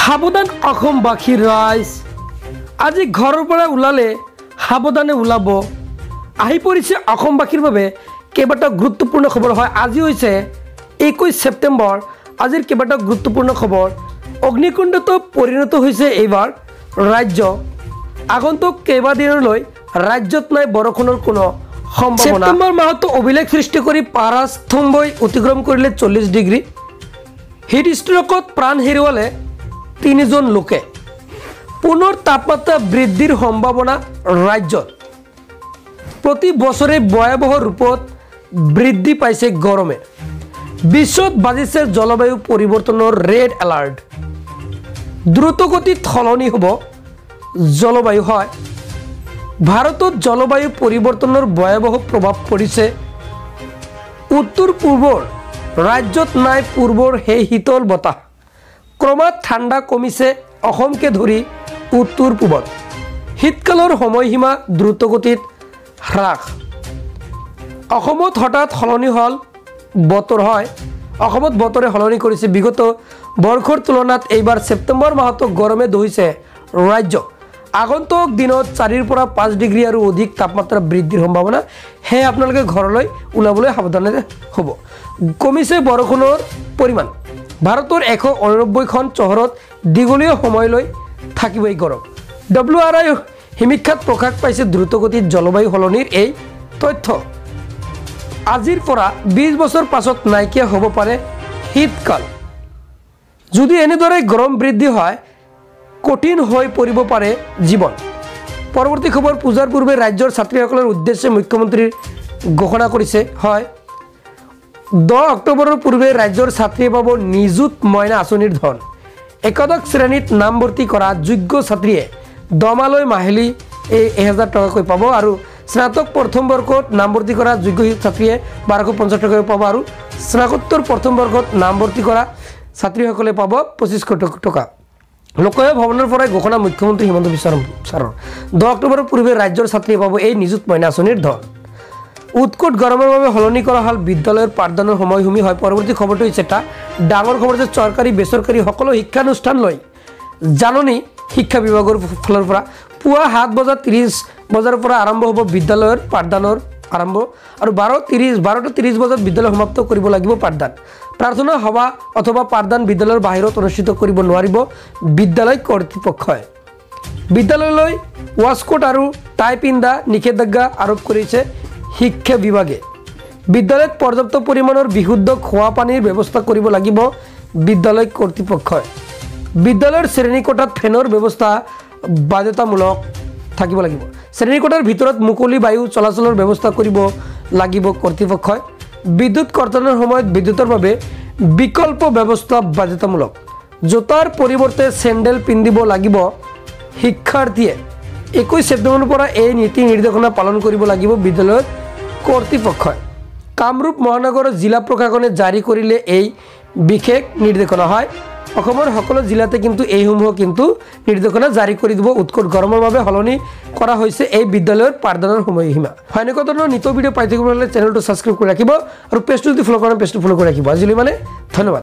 সাবধান অসমবাসী ৰাইজ আজি ঘৰৰ পৰা ওলালে সাবধানে ওলাব আহি পৰিছে অসমবাসীৰ বাবে কেইবাটাও গুৰুত্বপূৰ্ণ খবৰ হয় আজি হৈছে 21 সেপ্টেম্বৰ আজিৰ কেইবাটাও গুৰুত্বপূৰ্ণ খবৰ অগ্নিকুণ্ডত পৰিণত হৈছে এইবাৰ ৰাজ্য আগন্তুক কেইবাদিনলৈ ৰাজ্যত নাই বৰষুণৰ কোনো সম্ভাৱনা সেপ্টেম্বৰ মাহত অভিলেখ সৃষ্টি কৰি পাৰাস্তম্ভই অতিক্ৰম কৰিলে 40 ডিগ্ৰী হিট ষ্ট্ৰোকত প্ৰাণ হেৰুৱালে 3 জন লোকে পুনৰ তাপমাত্ৰা বৃদ্ধিৰ সম্ভাৱনা ৰাজ্যত প্ৰতি বছৰে ভয়াবহ ৰূপত বৃদ্ধি পাইছে গৰমে বিশ্বত বাজিছে জলবায়ু পৰিৱৰ্তনৰ ৰেড এলাৰ্ট দ্ৰুতগতিত সলনি হ'ব জলবায়ু হয় ভাৰতত জলবায়ু পৰিৱৰ্তনৰ ভয়াবহ প্ৰভাৱ পৰিছে উত্তৰ পূৰ্বৰ ৰাজ্যত নাই পূৰ্বৰ সেই শীতল বতাহ ক্ৰমাৎ ঠাণ্ডা কমিছে অসমকে ধৰি উত্তৰ পূবত শীতকালৰ সময়সীমা দ্ৰুতগতিত হ্ৰাস অসমত হঠাৎ সলনি হল বতৰ হয় অসমত বতৰে সলনি কৰিছে বিগত বৰ্ষৰ তুলনাত এইবাৰ সেপ্টেম্বৰ মাহত গৰমে দহিছে ৰাজ্য আগন্তুক দিনত 4 পৰা 5 ডিগ্ৰী আৰু অধিক তাপমাত্ৰা বৃদ্ধিৰ সম্ভাৱনা হে আপোনালোকে ঘৰলৈ ওলাবলৈ সাৱধানে হ'ব কমিছে বৰষুণৰ পৰিমাণ ভাৰতৰ 189 খন চহৰত দীঘলীয়া সময়লৈ থাকিব এই গৰম WRI হিমিক্ষাত প্ৰকাশ পাইছে দ্ৰুতগতিত জলবায়ু সলনিৰ এই তথ্য আজিৰ পৰা 20 বছৰ পাছত নাইকিয়া হ'ব পাৰে শীতকাল যদি এনেদৰে গৰম বৃদ্ধি হয় কঠিন হৈ পৰিব পাৰে জীৱন পৰৱৰ্তী খবৰ পূজাৰ পূৰ্বে ৰাজ্যৰ ছাত্ৰীসকলৰ উদ্দেশ্যে মুখ্যমন্ত্ৰীৰ ঘোষণা কৰিছে হয় 10 অক্টোবৰৰ পূৰ্বে ৰাজ্যৰ ছাত্ৰীয়ে পাব নিযুত মইনা আঁচনিৰ ধন একাদশ শ্ৰেণীত নামভৰ্তি কৰা যোগ্য ছাত্ৰীয়ে দমালৈ মাহিলী 1000 টকাকৈ পাব আৰু স্নাতক প্ৰথম বৰ্গত নামভৰ্তি কৰা যোগ্য ছাত্ৰীয়ে 1250 টকাকৈ পাব আৰু স্নাতকোত্তৰ প্ৰথম বৰ্গত নামভৰ্তি কৰা ছাত্ৰীসকলে পাব 2500 টকা লোকসভা ভৱনৰ পৰা ঘোষণা মুখ্যমন্ত্ৰী হিমন্ত বিশ্ব শৰ্মাৰ 10 অক্টোবৰৰ পূৰ্বে ৰাজ্যৰ ছাত্ৰীয়ে পাব এই নিযুত মইনা আঁচনিৰ ধন উৎকট গৰমৰ বাবে সলনি কৰা হল বিদ্যালয়ৰ পাঠদানৰ সময়সূচী হয় পৰৱৰ্তী খবৰটো হৈছে এটা ডাঙৰ খবৰ যে চৰকাৰী বেচৰকাৰী সকলো শিক্ষানুষ্ঠানলৈ জাননী শিক্ষা বিভাগৰ ফালৰ পৰা পুৱা 7:30 বজাৰ পৰা আৰম্ভ হ'ব বিদ্যালয়ৰ পাঠদানৰ আৰম্ভ আৰু 12:30 বজাত বিদ্যালয় সমাপ্ত কৰিব লাগিব পাঠদান প্ৰাৰ্থনা সভা অথবা পাঠদান বিদ্যালয়ৰ বাহিৰত অনুষ্ঠিত কৰিব নোৱাৰিব বিদ্যালয় কৰ্তৃপক্ষই বিদ্যালয়লৈ ৱাস্কোট আৰু টাই পিন্ধা নিষেধাজ্ঞা আৰোপ কৰিছে শিক্ষা বিভাগে বিদ্যালয়ত পৰ্যাপ্ত পৰিমাণৰ বিশুদ্ধ খোৱা পানীৰ ব্যৱস্থা কৰিব লাগিব বিদ্যালয় কৰ্তৃপক্ষই বিদ্যালয়ৰ শ্ৰেণীকোঠাত ফেনৰ ব্যৱস্থা বাধ্যতামূলক থাকিব লাগিব শ্ৰেণীকোঠাৰ ভিতৰত মুকলি বায়ু চলাচলৰ ব্যৱস্থা কৰিব লাগিব কৰ্তৃপক্ষই বিদ্যুৎ কৰ্তনৰ সময়ত বিদ্যুতৰ বাবে বিকল্প ব্যৱস্থা বাধ্যতামূলক জোতাৰ পৰিৱৰ্তে চেণ্ডেল পিন্ধিব লাগিব শিক্ষাৰ্থীয়ে 21 সেপ্টেম্বৰৰ পৰা এই নীতি নিৰ্দেশনা পালন কৰিব লাগিব বিদ্যালয়ৰ কৰ্তৃপক্ষই কামৰূপ মহানগৰ জিলা প্ৰশাসনে জাৰি কৰিলে এই বিশেষ নিৰ্দেশনা হয় অসমৰ সকলো জিলাতে কিন্তু এইসমূহ কিন্তু নিৰ্দেশনা জাৰি কৰি দিব উৎকট গৰমৰ বাবে সলনি কৰা হৈছে এই বিদ্যালয়ৰ পাঠদানৰ সময়সীমা হয় এনেকুৱা ধৰণৰ নিত্য ভিডিঅ' পাই থাকিবলৈ হ'লে চেনেলটো ছাবস্ক্ৰাইব কৰি ৰাখিব আৰু পেজটো যদি ফ'ল' কৰা পেজটো ফ'ল' কৰি ৰাখিব আজিলৈ মানে ধন্যবাদ